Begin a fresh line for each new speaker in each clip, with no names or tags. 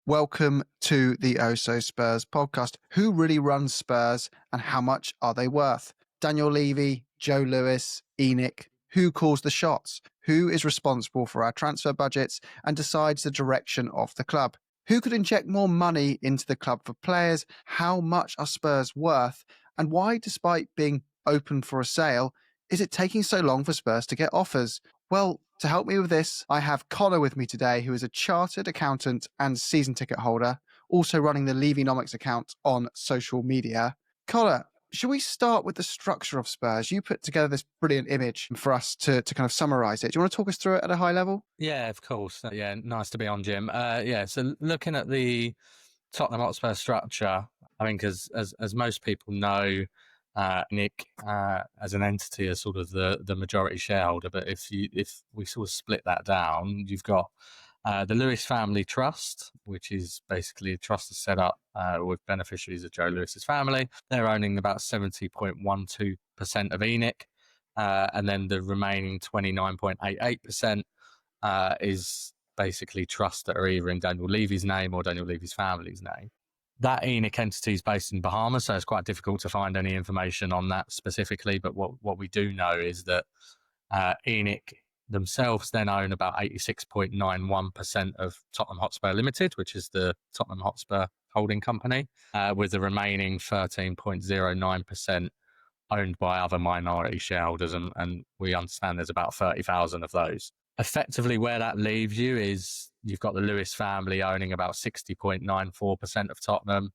Welcome to the Oh So Spurs podcast. Who really runs Spurs and how much are they worth? Daniel Levy, Joe Lewis, ENIC. Who calls the shots? Who is responsible for our transfer budgets and decides the direction of the club? Who could inject more money into the club for players? How much are Spurs worth? And why, despite being open for a sale, is it taking so long for Spurs to get offers? Well, to help me with this, I have Connor with me today, who is a chartered accountant and season ticket holder, also running the Levynomics account on social media. Connor, should we start with the structure of Spurs? You put together this brilliant image for us to kind of summarize it. Do you want to talk us through it at a high level?
Yeah, of course. Yeah, nice to be on, Jim. So looking at the Tottenham Hotspur structure, I think as most people know, Nick as an entity is sort of the majority shareholder. But if we sort of split that down, you've got the Lewis Family Trust, which is basically a trust that's set up with beneficiaries of Joe Lewis's family. They're owning about 70.12% of ENIC, and then the remaining 29.88% is basically trusts that are either in Daniel Levy's name or Daniel Levy's family's name. That ENIC entity is based in Bahamas, so it's quite difficult to find any information on that specifically. But what we do know is that ENIC themselves then own about 86.91% of Tottenham Hotspur Limited, which is the Tottenham Hotspur holding company, with the remaining 13.09% owned by other minority shareholders. And we understand there's about 30,000 of those. Effectively, where that leaves you is you've got the Lewis family owning about 60.94% of Tottenham,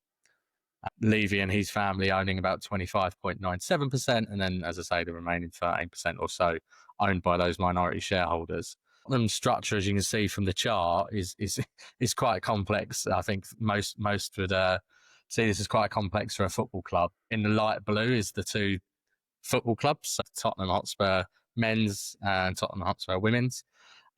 Levy and his family owning about 25.97%, and then, as I say, the remaining 13% or so owned by those minority shareholders. Tottenham's structure, as you can see from the chart, is quite complex. I think most would see this as quite complex for a football club. In the light blue is the two football clubs, so Tottenham Hotspur men's and Tottenham Hotspur women's.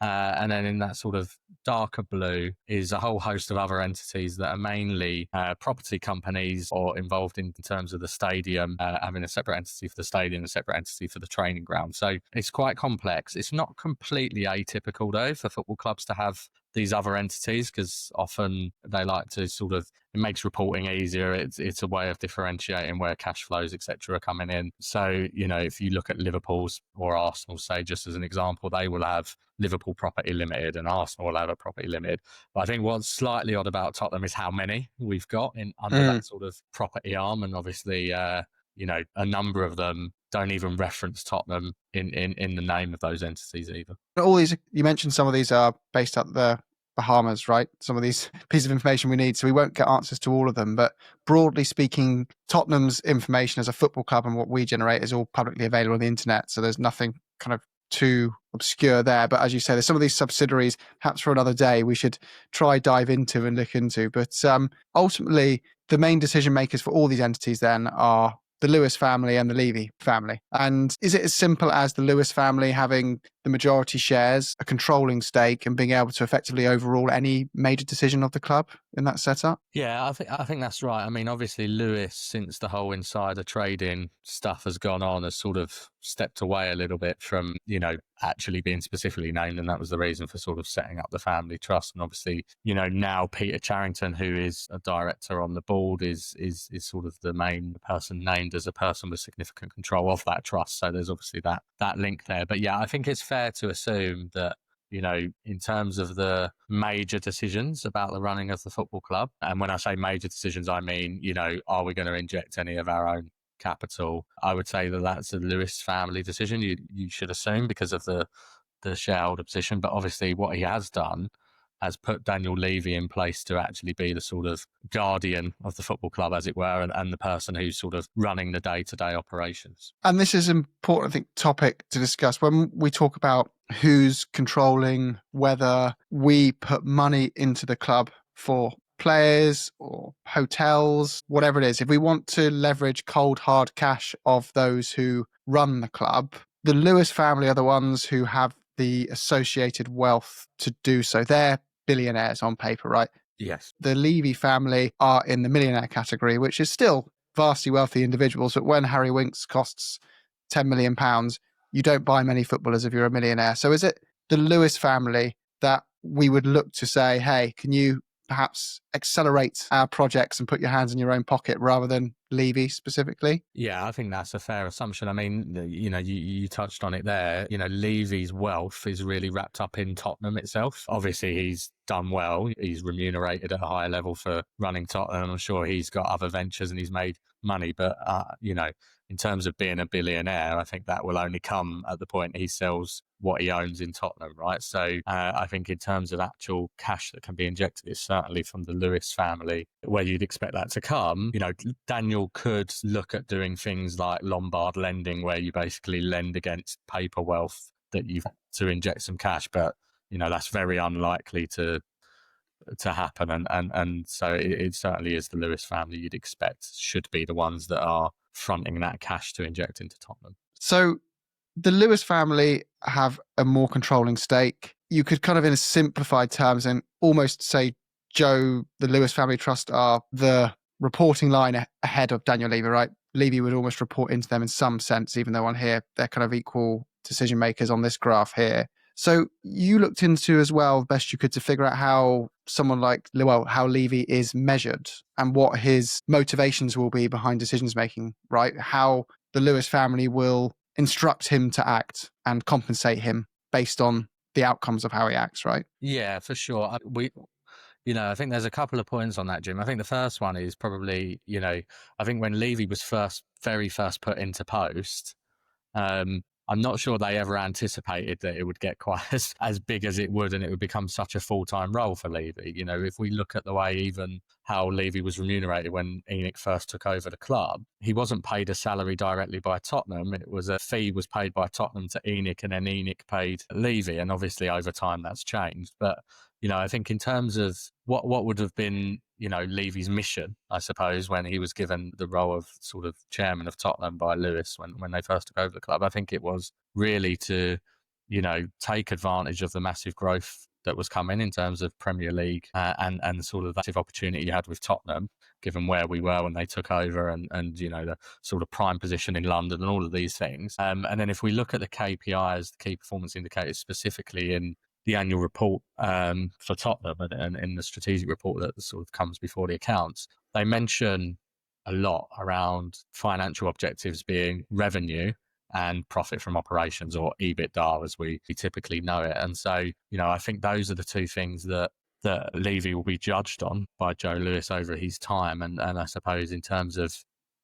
And then in that sort of darker blue is a whole host of other entities that are mainly property companies or involved in terms of the stadium, having a separate entity for the stadium, a separate entity for the training ground. So it's quite complex. It's not completely atypical, though, for football clubs to have these other entities, because often they like to sort of, it makes reporting easier. It's a way of differentiating where cash flows, etc., are coming in. So, if you look at Liverpool's or Arsenal, say, just as an example, they will have Liverpool Property Limited and Arsenal will have a Property Limited. But I think what's slightly odd about Tottenham is how many we've got in under that sort of property arm. And obviously, a number of them don't even reference Tottenham in the name of those entities either.
All these, you mentioned some of these are based at the Bahamas, right? Some of these pieces of information we need, so we won't get answers to all of them. But broadly speaking, Tottenham's information as a football club and what we generate is all publicly available on the internet. So there's nothing kind of too obscure there. But as you say, there's some of these subsidiaries, perhaps for another day, we should try dive into and look into. But ultimately, the main decision makers for all these entities then are the Lewis family and the Levy family. And is it as simple as the Lewis family having the majority shares, a controlling stake, and being able to effectively overrule any major decision of the club in that setup?
Yeah, I think that's right. I mean, obviously Lewis, since the whole insider trading stuff has gone on, has sort of stepped away a little bit from, actually being specifically named, and that was the reason for sort of setting up the family trust. And obviously, now Peter Charrington, who is a director on the board, is sort of the main person named as a person with significant control of that trust. So there's obviously that link there. But yeah, I think it's fair to assume that, in terms of the major decisions about the running of the football club, and when I say major decisions, I mean, are we going to inject any of our own capital? I would say that that's a Lewis family decision. You should assume, because of the shareholder position. But obviously, what he has done has put Daniel Levy in place to actually be the sort of guardian of the football club, as it were, and the person who's sort of running the day-to-day operations.
And this is an important, I think, topic to discuss when we talk about who's controlling whether we put money into the club for players or hotels, whatever it is. If we want to leverage cold, hard cash of those who run the club, the Lewis family are the ones who have the associated wealth to do so. They're billionaires on paper, right?
Yes.
The Levy family are in the millionaire category, which is still vastly wealthy individuals. But when Harry Winks costs £10 million, you don't buy many footballers if you're a millionaire. So is it the Lewis family that we would look to say, hey, can you perhaps accelerate our projects and put your hands in your own pocket rather than Levy specifically?
Yeah, I think that's a fair assumption. I mean, you touched on it there. Levy's wealth is really wrapped up in Tottenham itself. Obviously, he's done well. He's remunerated at a higher level for running Tottenham. I'm sure he's got other ventures and he's made money. But, in terms of being a billionaire, I think that will only come at the point he sells what he owns in Tottenham, right? So I think in terms of actual cash that can be injected, it's certainly from the Lewis family where you'd expect that to come. Daniel could look at doing things like Lombard lending, where you basically lend against paper wealth that you've to inject some cash, but that's very unlikely to happen. And so it certainly is the Lewis family you'd expect should be the ones that are fronting that cash to inject into Tottenham.
So the Lewis family have a more controlling stake. You could kind of, in a simplified terms, and almost say Joe, the Lewis family trust are the reporting line ahead of Daniel Levy, right? Levy would almost report into them in some sense, even though on here they're kind of equal decision makers on this graph here. So you looked into as well, best you could, to figure out how someone like, how Levy is measured and what his motivations will be behind decisions making, right? How the Lewis family will instruct him to act and compensate him based on the outcomes of how he acts, right?
Yeah, for sure. I think there's a couple of points on that, Jim. I think the first one is probably, I think when Levy was very first put into post, I'm not sure they ever anticipated that it would get quite as big as it would, and it would become such a full-time role for Levy. If we look at the way even how Levy was remunerated when ENIC first took over the club, he wasn't paid a salary directly by Tottenham. It was a fee was paid by Tottenham to ENIC, and then ENIC paid Levy. And obviously over time that's changed. But I think in terms of what would have been, Levy's mission, I suppose, when he was given the role of sort of chairman of Tottenham by Lewis when they first took over the club, I think it was really to, take advantage of the massive growth that was coming in terms of Premier League and sort of that opportunity you had with Tottenham, given where we were when they took over and the sort of prime position in London and all of these things. And then if we look at the KPIs, the key performance indicators, specifically in the annual report for Tottenham and in the strategic report that sort of comes before the accounts, they mention a lot around financial objectives being revenue and profit from operations, or EBITDA as we typically know it. And so, I think those are the two things that Levy will be judged on by Joe Lewis over his time. And I suppose in terms of,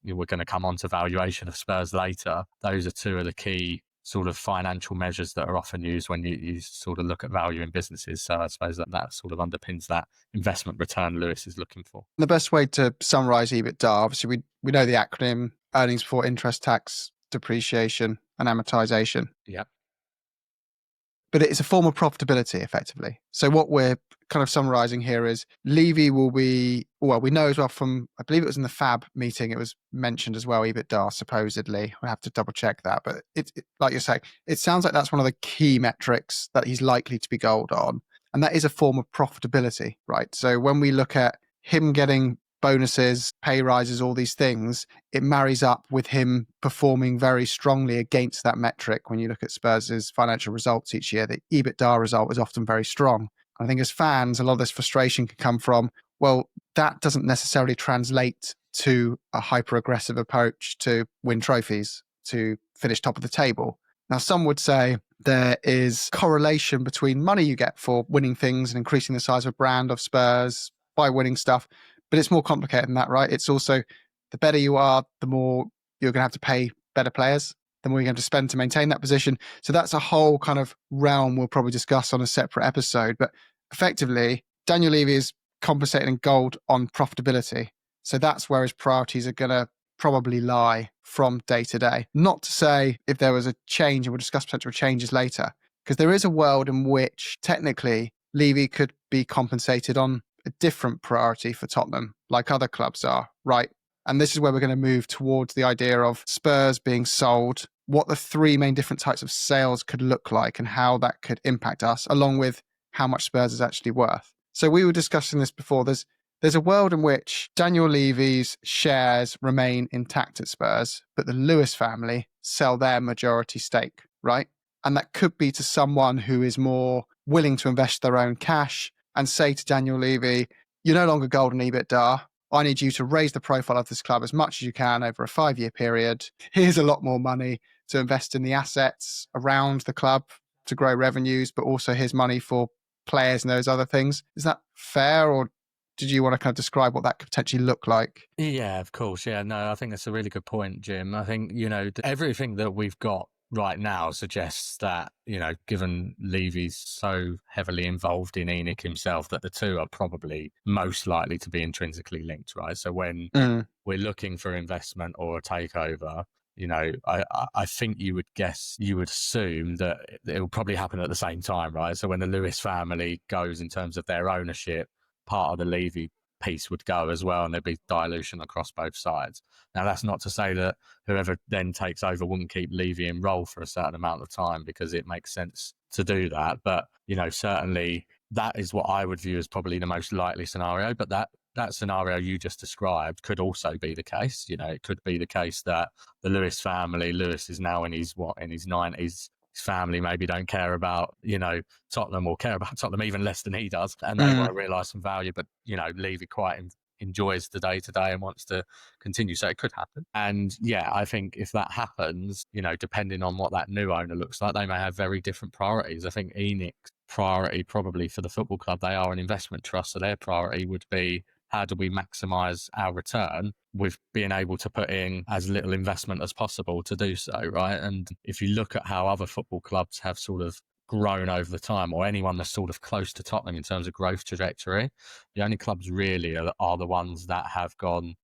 we're going to come on to valuation of Spurs later, those are two of the key sort of financial measures that are often used when you sort of look at value in businesses. So I suppose that sort of underpins that investment return Lewis is looking for.
The best way to summarize EBITDA, obviously we know the acronym: earnings before interest, tax, depreciation and amortization.
Yeah.
But it's a form of profitability, effectively. So what we're kind of summarizing here is Levy will be, well, we know as well from, I believe it was in the FAB meeting, it was mentioned as well, EBITDA, supposedly. We'll have to double check that. But it, like you're saying, it sounds like that's one of the key metrics that he's likely to be gold on. And that is a form of profitability, right? So when we look at him getting bonuses, pay rises, all these things, it marries up with him performing very strongly against that metric. When you look at Spurs' financial results each year, the EBITDA result is often very strong. I think as fans, a lot of this frustration can come from, well, that doesn't necessarily translate to a hyper-aggressive approach to win trophies, to finish top of the table. Now, some would say there is correlation between money you get for winning things and increasing the size of a brand of Spurs by winning stuff. But it's more complicated than that, right? It's also, the better you are, the more you're going to have to pay better players, the more you're going to have to spend to maintain that position. So that's a whole kind of realm we'll probably discuss on a separate episode. But effectively, Daniel Levy is compensating in gold on profitability. So that's where his priorities are going to probably lie from day to day. Not to say if there was a change, and we'll discuss potential changes later, because there is a world in which technically Levy could be compensated on a different priority for Tottenham, like other clubs are, right? And this is where we're going to move towards the idea of Spurs being sold, what the three main different types of sales could look like and how that could impact us, along with how much Spurs is actually worth. So we were discussing this before. There's a world in which Daniel Levy's shares remain intact at Spurs, but the Lewis family sell their majority stake, right? And that could be to someone who is more willing to invest their own cash and say to Daniel Levy, you're no longer golden EBITDA. I need you to raise the profile of this club as much as you can over a 5-year period. Here's a lot more money to invest in the assets around the club to grow revenues, but also here's money for players and those other things. Is that fair, or did you want to kind of describe what that could potentially look like?
Yeah, of course. Yeah, no, I think that's a really good point, Jim. I think, everything that we've got right now suggests that, given Levy's so heavily involved in ENIC himself, that the two are probably most likely to be intrinsically linked, right? So when we're looking for investment or a takeover, I think you would assume that it will probably happen at the same time, right? So when the Lewis family goes in terms of their ownership, part of the Levy piece would go as well, and there'd be dilution across both sides. Now, that's not to say that whoever then takes over wouldn't keep Levy in role for a certain amount of time, because it makes sense to do that. But, certainly that is what I would view as probably the most likely scenario. But that scenario you just described could also be the case. It could be the case that the Lewis family, Lewis is now in his 90s. His family maybe don't care about, Tottenham, or care about Tottenham even less than he does, and they want to realise some value. But, Levy quite enjoys the day-to-day and wants to continue. So it could happen. And yeah, I think if that happens, depending on what that new owner looks like, they may have very different priorities. I think ENIC's priority probably for the football club, they are an investment trust, so their priority would be, how do we maximize our return with being able to put in as little investment as possible to do so, right? And if you look at how other football clubs have sort of grown over the time, or anyone that's sort of close to Tottenham in terms of growth trajectory, the only clubs really are the ones that have gone,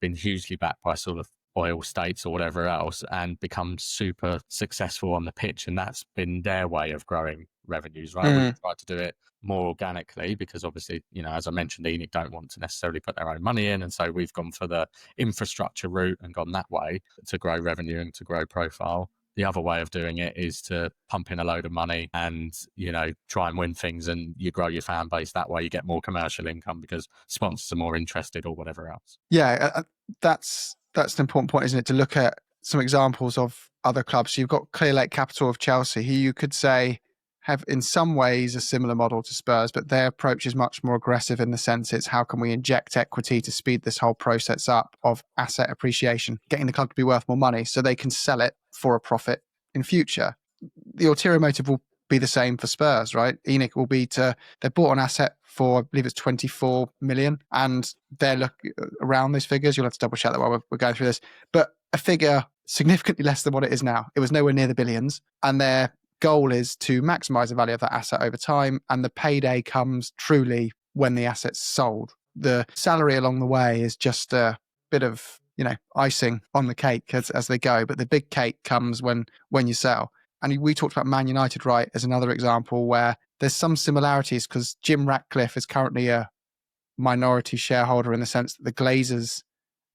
been hugely backed by sort of oil states or whatever else, and become super successful on the pitch. And that's been their way of growing revenues, right? We've tried to do it more organically because obviously, as I mentioned, ENIC don't want to necessarily put their own money in. And so we've gone for the infrastructure route and gone that way to grow revenue and to grow profile. The other way of doing it is to pump in a load of money and, try and win things, and you grow your fan base that way. You get more commercial income because sponsors are more interested or whatever else.
Yeah, that's an important point, isn't it? To look at some examples of other clubs. So you've got Clear Lake Capital of Chelsea, who you could say have in some ways a similar model to Spurs, but their approach is much more aggressive in the sense it's how can we inject equity to speed this whole process up of asset appreciation, getting the club to be worth more money so they can sell it for a profit in future. The ulterior motive will be the same for Spurs, right? ENIC will be they bought an asset for, I believe it's 24 million, and they're looking around those figures. You'll have to double check that while we're going through this, but a figure significantly less than what it is now. It was nowhere near the billions, and their goal is to maximize the value of that asset over time, and the payday comes truly when the asset's sold. The salary along the way is just a bit of icing on the cake as they go, but the big cake comes when you sell. And we talked about Man United, right, as another example where there's some similarities, because Jim Ratcliffe is currently a minority shareholder in the sense that the Glazers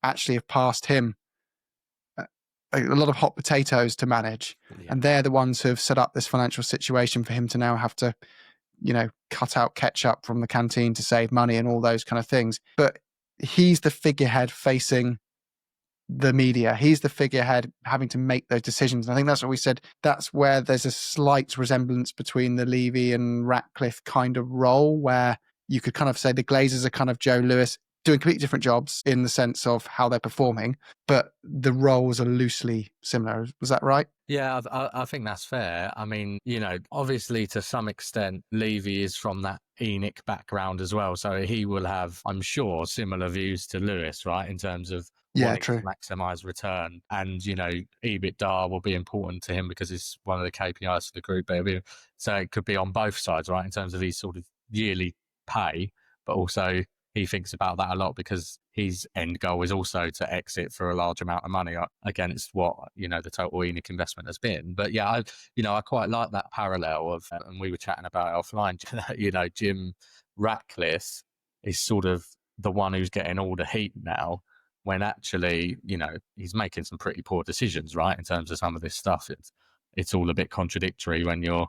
actually have passed him a lot of hot potatoes to manage. Yeah. And they're the ones who have set up this financial situation for him to now have to, cut out ketchup from the canteen to save money and all those kind of things. But he's the figurehead facing the media. He's the figurehead having to make those decisions. And I think that's what we said. That's where there's a slight resemblance between the Levy and Ratcliffe kind of role, where you could kind of say the Glazers are kind of Joe Lewis doing completely different jobs in the sense of how they're performing, but the roles are loosely similar. Was that right?
Yeah, I think that's fair. I mean, obviously to some extent, Levy is from that ENIC background as well. So he will have, I'm sure, similar views to Lewis, right, in terms of wanting to maximise return. And, EBITDA will be important to him because it's one of the KPIs for the group. So it could be on both sides, right, in terms of his sort of yearly pay, but also he thinks about that a lot because his end goal is also to exit for a large amount of money against what, the total ENIC investment has been. But yeah, I quite like that parallel of, and we were chatting about it offline, Jim Ratcliffe is sort of the one who's getting all the heat now, when actually, he's making some pretty poor decisions, right, in terms of some of this stuff. It's all a bit contradictory when you're,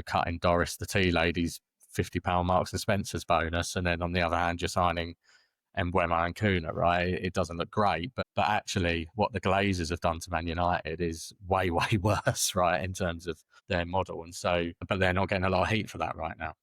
cutting Doris the tea lady's £50 Marks and Spencer's bonus, and then on the other hand you're signing Mbeumo and Kuna, right? It doesn't look great, but actually what the Glazers have done to Man United is way worse, right, in terms of their model. And so, but they're not getting a lot of heat for that right now.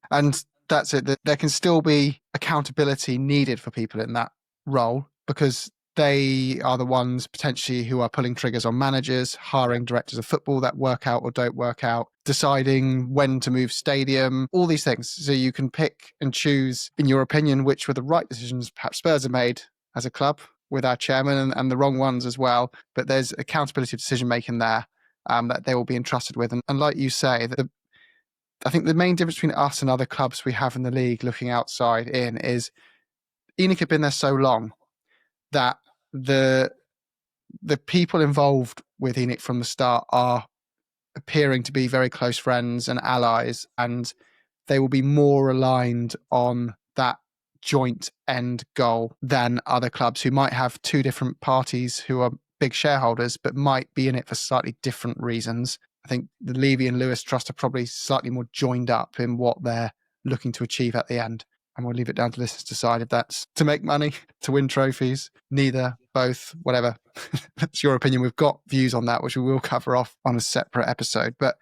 And that's it. That there can still be accountability needed for people in that role, because they are the ones potentially who are pulling triggers on managers, hiring directors of football that work out or don't work out, deciding when to move stadium, all these things. So you can pick and choose, in your opinion, which were the right decisions perhaps Spurs have made as a club with our chairman, and the wrong ones as well. But there's accountability of decision making there that they will be entrusted with. And like you say, I think the main difference between us and other clubs we have in the league looking outside in is ENIC have been there so long that the people involved with ENIC from the start are appearing to be very close friends and allies, and they will be more aligned on that joint end goal than other clubs who might have two different parties who are big shareholders but might be in it for slightly different reasons. I think the Levy and Lewis Trust are probably slightly more joined up in what they're looking to achieve at the end. And we'll leave it down to listeners to decide if that's to make money, to win trophies, neither, both, whatever. That's your opinion. We've got views on that, which we will cover off on a separate episode. But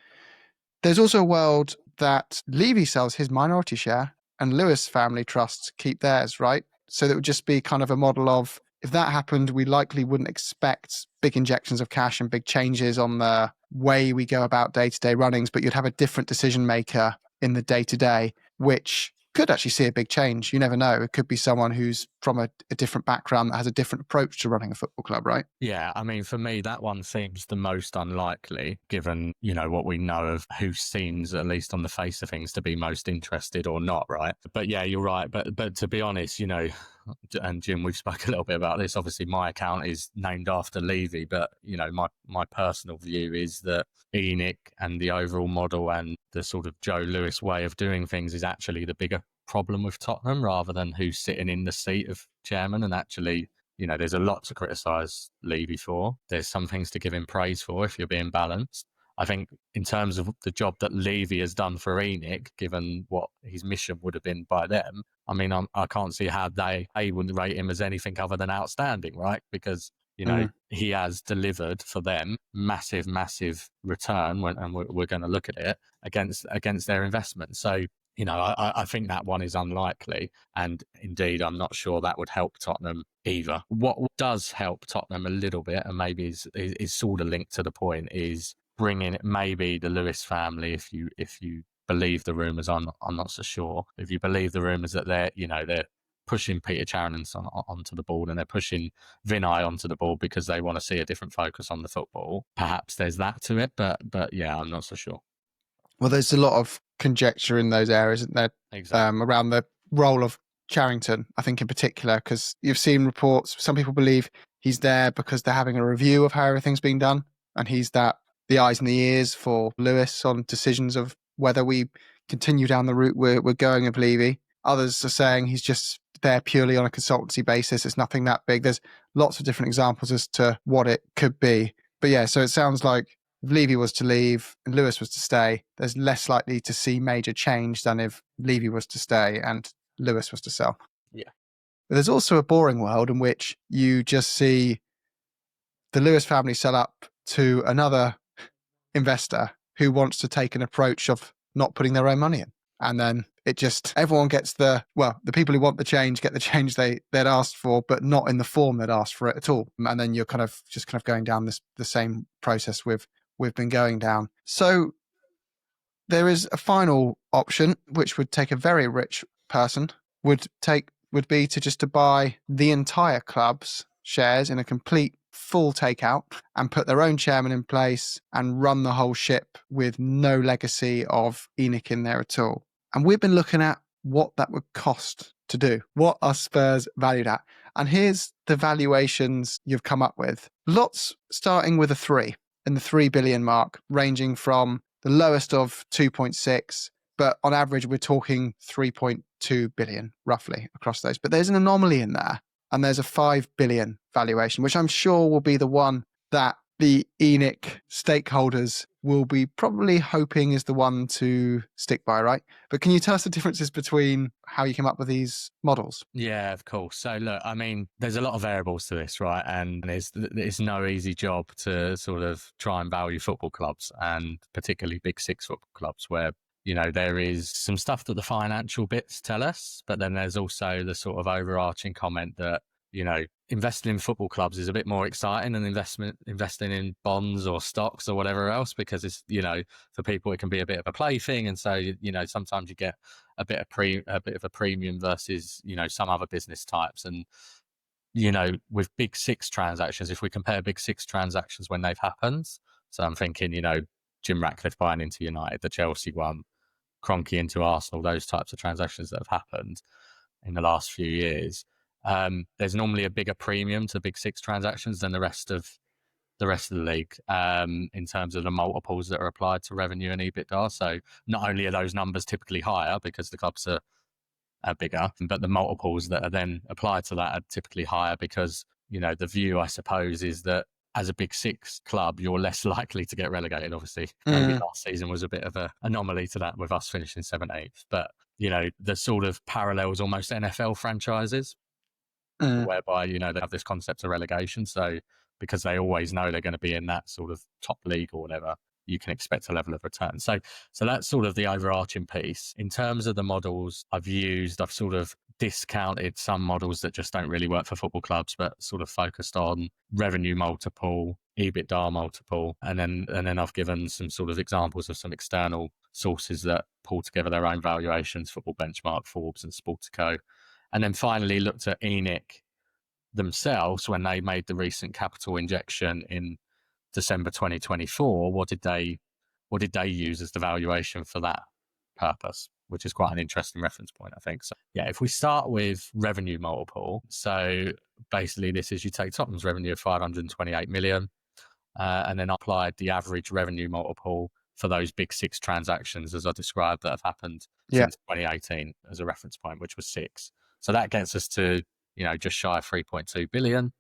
there's also a world that Levy sells his minority share and Lewis family trusts keep theirs, right? So that would just be kind of a model of, if that happened, we likely wouldn't expect big injections of cash and big changes on the way we go about day-to-day runnings, but you'd have a different decision maker in the day-to-day, which could actually see a big change. You never know. It could be someone who's from a different background that has a different approach to running a football club, right?
Yeah, I mean, for me, that one seems the most unlikely, given, you know, what we know of who seems, at least on the face of things, to be most interested or not, right? But yeah, you're right. But to be honest, you know, and Jim, we've spoken a little bit about this. Obviously, my account is named after Levy, but, you know, my personal view is that ENIC and the overall model and the sort of Joe Lewis way of doing things is actually the bigger problem with Tottenham, rather than who's sitting in the seat of chairman. And actually, you know, there's a lot to criticise Levy for. There's some things to give him praise for if you're being balanced. I think in terms of the job that Levy has done for ENIC, given what his mission would have been by them, I mean, I can't see how they wouldn't rate him as anything other than outstanding, right? Because, you know, he has delivered for them massive, massive return, and we're going to look at it against their investment. So, you know, I think that one is unlikely. And indeed, I'm not sure that would help Tottenham either. What does help Tottenham a little bit, and maybe is sort of linked to the point, is bringing maybe the Lewis family, if you believe the rumours. I'm not so sure. If you believe the rumours that they're pushing Peter Charon onto the board, and they're pushing Vinay onto the board because they want to see a different focus on the football. Perhaps there's that to it, but yeah, I'm not so sure.
Well, there's a lot of conjecture in those areas, isn't there?
Exactly.
Around the role of Charrington, I think in particular, because you've seen reports, some people believe he's there because they're having a review of how everything's being done, and he's the eyes and the ears for Lewis on decisions of whether we continue down the route we're going with Levy. Others are saying he's just there purely on a consultancy basis. It's nothing that big. There's lots of different examples as to what it could be. But yeah, so it sounds like if Levy was to leave and Lewis was to stay, there's less likely to see major change than if Levy was to stay and Lewis was to sell.
Yeah.
But there's also a boring world in which you just see the Lewis family sell up to another investor who wants to take an approach of not putting their own money in. And then everyone gets the people who want the change get the change they'd asked for, but not in the form they'd asked for it at all. And then you're kind of going down the same process we've been going down. So there is a final option, which would take a very rich person, would be to buy the entire club's shares in a complete full takeout and put their own chairman in place and run the whole ship with no legacy of ENIC in there at all. And we've been looking at what that would cost to do. What are Spurs valued at? And here's the valuations you've come up with. Lots starting with a 3 in the 3 billion mark, ranging from the lowest of 2.6, but on average, we're talking 3.2 billion roughly across those. But there's an anomaly in there. And there's a 5 billion valuation, which I'm sure will be the one that the ENIC stakeholders will be probably hoping is the one to stick by, right? But can you tell us the differences between how you came up with these models?
Yeah, of course. So look, I mean, there's a lot of variables to this, right? And it's no easy job to sort of try and value football clubs, and particularly big six football clubs, where there is some stuff that the financial bits tell us, but then there's also the sort of overarching comment that, investing in football clubs is a bit more exciting than investing in bonds or stocks or whatever else, because it's, for people, it can be a bit of a plaything. And so, sometimes you get a bit of a premium versus, some other business types. And, with big six transactions, if we compare big six transactions when they've happened, so I'm thinking, Jim Ratcliffe buying into United, the Chelsea one, Kroenke into Arsenal, those types of transactions that have happened in the last few years, there's normally a bigger premium to big six transactions than the rest of the league, in terms of the multiples that are applied to revenue and EBITDA. So not only are those numbers typically higher because the clubs are bigger, but the multiples that are then applied to that are typically higher because, the view, I suppose, is that as a big six club, you're less likely to get relegated. Obviously, maybe last season was a bit of an anomaly to that with us finishing 7th, 8th. But, the sort of parallels almost NFL franchises, whereby, they have this concept of relegation. So because they always know they're going to be in that sort of top league or whatever, you can expect a level of return. So that's sort of the overarching piece. In terms of the models I've sort of discounted some models that just don't really work for football clubs, but sort of focused on revenue multiple, EBITDA multiple, and then I've given some sort of examples of some external sources that pull together their own valuations: Football Benchmark, Forbes, and Sportico. And then finally looked at ENIC themselves when they made the recent capital injection in December 2024. What did they use as the valuation for that purpose? Which is quite an interesting reference point, I think. So yeah, if we start with revenue multiple, so basically this is, you take Tottenham's revenue of 528 million, and then applied the average revenue multiple for those big six transactions, as I described, that have happened since 2018 as a reference point, which was 6. So that gets us to, just shy of 3.2 billion.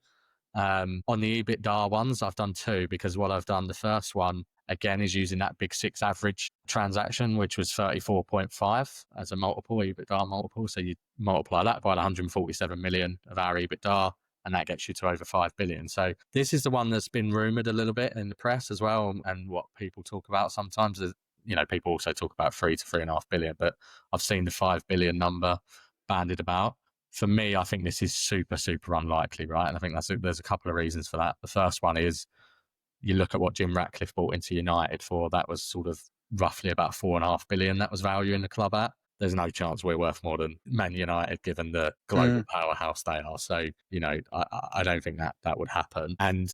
On the EBITDA ones, I've done 2, because what I've done, the first one, again, is using that big six average transaction, which was 34.5 as a multiple, EBITDA multiple. So you multiply that by 147 million of our EBITDA, and that gets you to over 5 billion. So this is the one that's been rumored a little bit in the press as well, and what people talk about sometimes is, people also talk about 3 to 3.5 billion, but I've seen the 5 billion number bandied about. For me, I think this is super, super unlikely, right? And I think there's a couple of reasons for that. The first one is, you look at what Jim Ratcliffe bought into United for, that was sort of roughly about 4.5 billion that was valuing the club at. There's no chance we're worth more than Man United, given the global powerhouse they are. So, I don't think that would happen. And,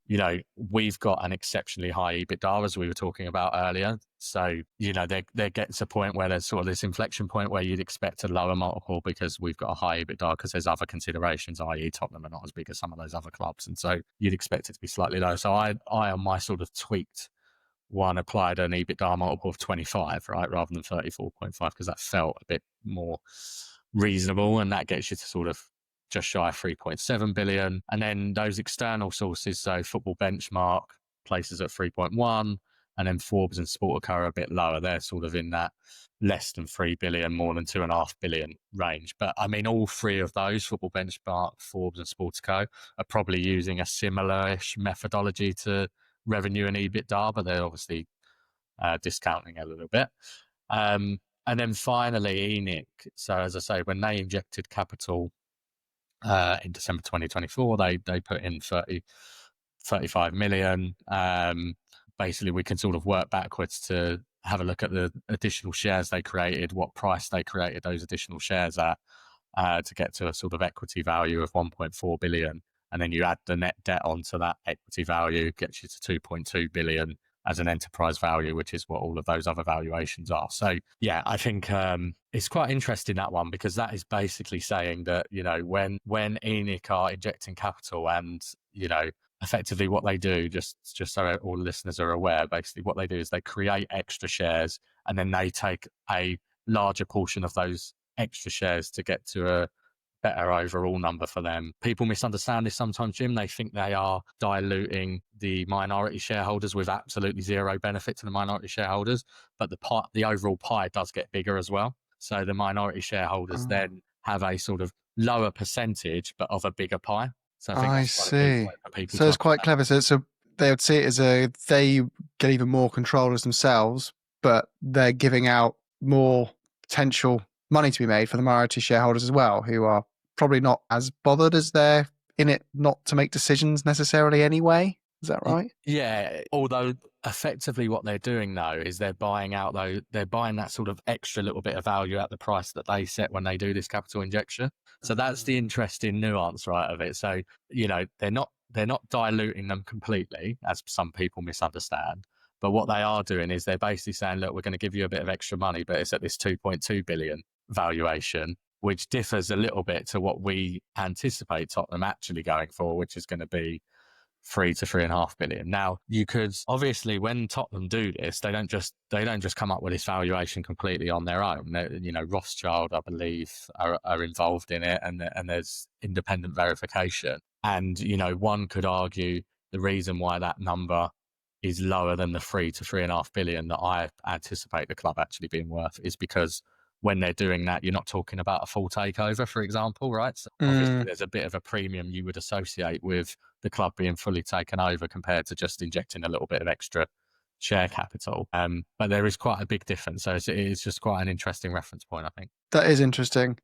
we've got an exceptionally high EBITDA, as we were talking about earlier. So, there gets a point where there's sort of this inflection point where you'd expect a lower multiple because we've got a high EBITDA, because there's other considerations, i.e. Tottenham are not as big as some of those other clubs. And so you'd expect it to be slightly lower. So I on my sort of tweaked one, applied an EBITDA multiple of 25, right, rather than 34.5, because that felt a bit more reasonable, and that gets you to sort of just shy of 3.7 billion. And then those external sources, so Football Benchmark places at 3.1, and then Forbes and Sportico are a bit lower. They're sort of in that less than 3 billion, more than 2.5 billion range. But I mean, all three of those, Football Benchmark, Forbes, and Sportico, are probably using a similar-ish methodology to revenue and EBITDA, but they're obviously discounting a little bit. And then finally, ENIC. So as I say, when they injected capital in December 2024, they put in 35 million. Basically, we can sort of work backwards to have a look at the additional shares they created, what price they created those additional shares at, to get to a sort of equity value of 1.4 billion. And then you add the net debt onto that equity value, gets you to 2.2 billion as an enterprise value, which is what all of those other valuations are. So yeah, I think it's quite interesting, that one, because that is basically saying that, when ENIC are injecting capital, and, effectively what they do, just so all listeners are aware, basically what they do is they create extra shares, and then they take a larger portion of those extra shares to get to a better overall number for them. People misunderstand this sometimes, Jim. They think they are diluting the minority shareholders with absolutely zero benefit to the minority shareholders, but the overall pie does get bigger as well. So the minority shareholders then have a sort of lower percentage, but of a bigger pie. So I think that's quite a key point for people.
So it's quite clever. So they would see it as they get even more control as themselves, but they're giving out more potential money to be made for the minority shareholders as well, who are probably not as bothered as they're in it not to make decisions necessarily anyway. Is that right?
Yeah, although effectively what they're doing though is they're buying that sort of extra little bit of value at the price that they set when they do this capital injection. So that's the interesting nuance, right, of it. So, they're not diluting them completely, as some people misunderstand. But what they are doing is they're basically saying, look, we're going to give you a bit of extra money, but it's at this 2.2 billion valuation, which differs a little bit to what we anticipate Tottenham actually going for, which is going to be 3 to 3.5 billion. Now, you could obviously, when Tottenham do this, they don't just come up with this valuation completely on their own. Rothschild, I believe, are involved in it, and there's independent verification. And one could argue the reason why that number is lower than the 3 to 3.5 billion that I anticipate the club actually being worth is because when they're doing that, you're not talking about a full takeover, for example, right? So obviously, there's a bit of a premium you would associate with the club being fully taken over compared to just injecting a little bit of extra share capital. But there is quite a big difference. So it is just quite an interesting reference point, I think.
That is interesting,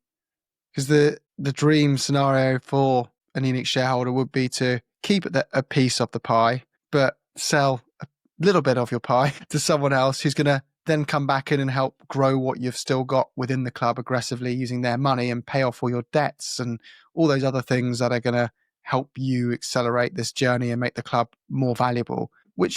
because the dream scenario for an ENIC shareholder would be to keep a piece of the pie, but sell a little bit of your pie to someone else who's going to then come back in and help grow what you've still got within the club aggressively using their money and pay off all your debts and all those other things that are going to help you accelerate this journey and make the club more valuable. Do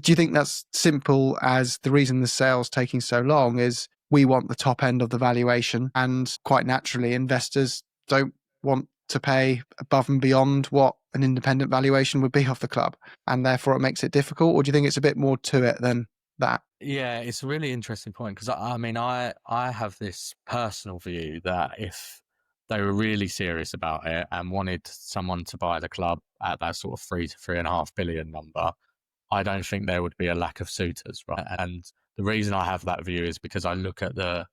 you think that's simple as the reason the sale's taking so long is we want the top end of the valuation, and quite naturally investors don't want to pay above and beyond what an independent valuation would be of the club, and therefore it makes it difficult? Or do you think it's a bit more to it than that?
Yeah, it's a really interesting point because I have this personal view that if they were really serious about it and wanted someone to buy the club at that sort of 3 to 3.5 billion number, I don't think there would be a lack of suitors, right? And the reason I have that view is because I look at the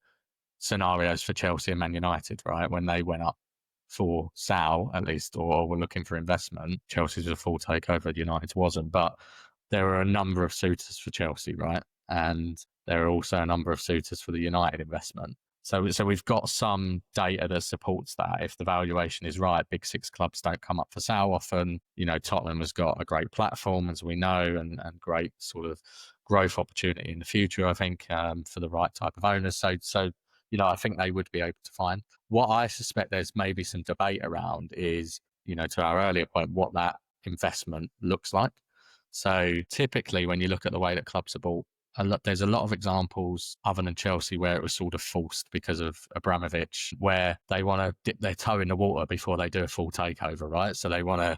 scenarios for Chelsea and Man United, right? When they went up for Sal, at least, or were looking for investment, Chelsea's was a full takeover, United wasn't. But there were a number of suitors for Chelsea, right? And there are also a number of suitors for the United investment. So we've got some data that supports that. If the valuation is right, big six clubs don't come up for sale often. Tottenham has got a great platform, as we know, and great sort of growth opportunity in the future, I think, for the right type of owners. So I think they would be able to find. What I suspect there's maybe some debate around is, to our earlier point, what that investment looks like. So typically, when you look at the way that clubs are bought, there's a lot of examples other than Chelsea where it was sort of forced because of Abramovich, where they want to dip their toe in the water before they do a full takeover, right? So they want to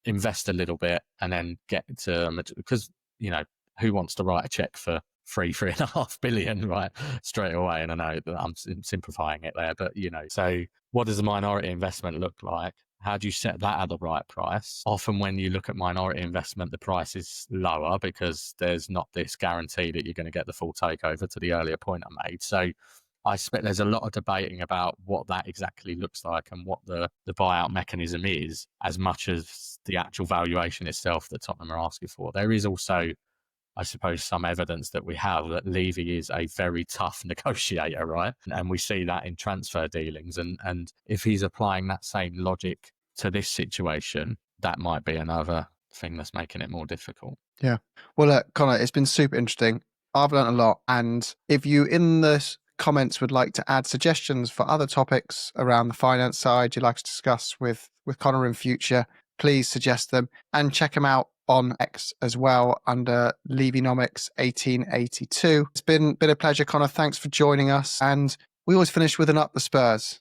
invest a little bit and then get to, because, who wants to write a check for 3.5 billion, right, straight away? And I know that I'm simplifying it there, but, so what does a minority investment look like? How do you set that at the right price? Often when you look at minority investment, the price is lower because there's not this guarantee that you're going to get the full takeover, to the earlier point I made. So I suspect there's a lot of debating about what that exactly looks like and what the buyout mechanism is, as much as the actual valuation itself that Tottenham are asking for. There is also, I suppose, some evidence that we have that Levy is a very tough negotiator, right? And we see that in transfer dealings. And if he's applying that same logic to this situation, that might be another thing that's making it more difficult.
Yeah. Well, Connor, it's been super interesting. I've learned a lot. And if you in the comments would like to add suggestions for other topics around the finance side you'd like to discuss with Connor in future, please suggest them and check him out on X as well under Levynomics 1882. It's been a pleasure, Connor. Thanks for joining us. And we always finish with an up the Spurs.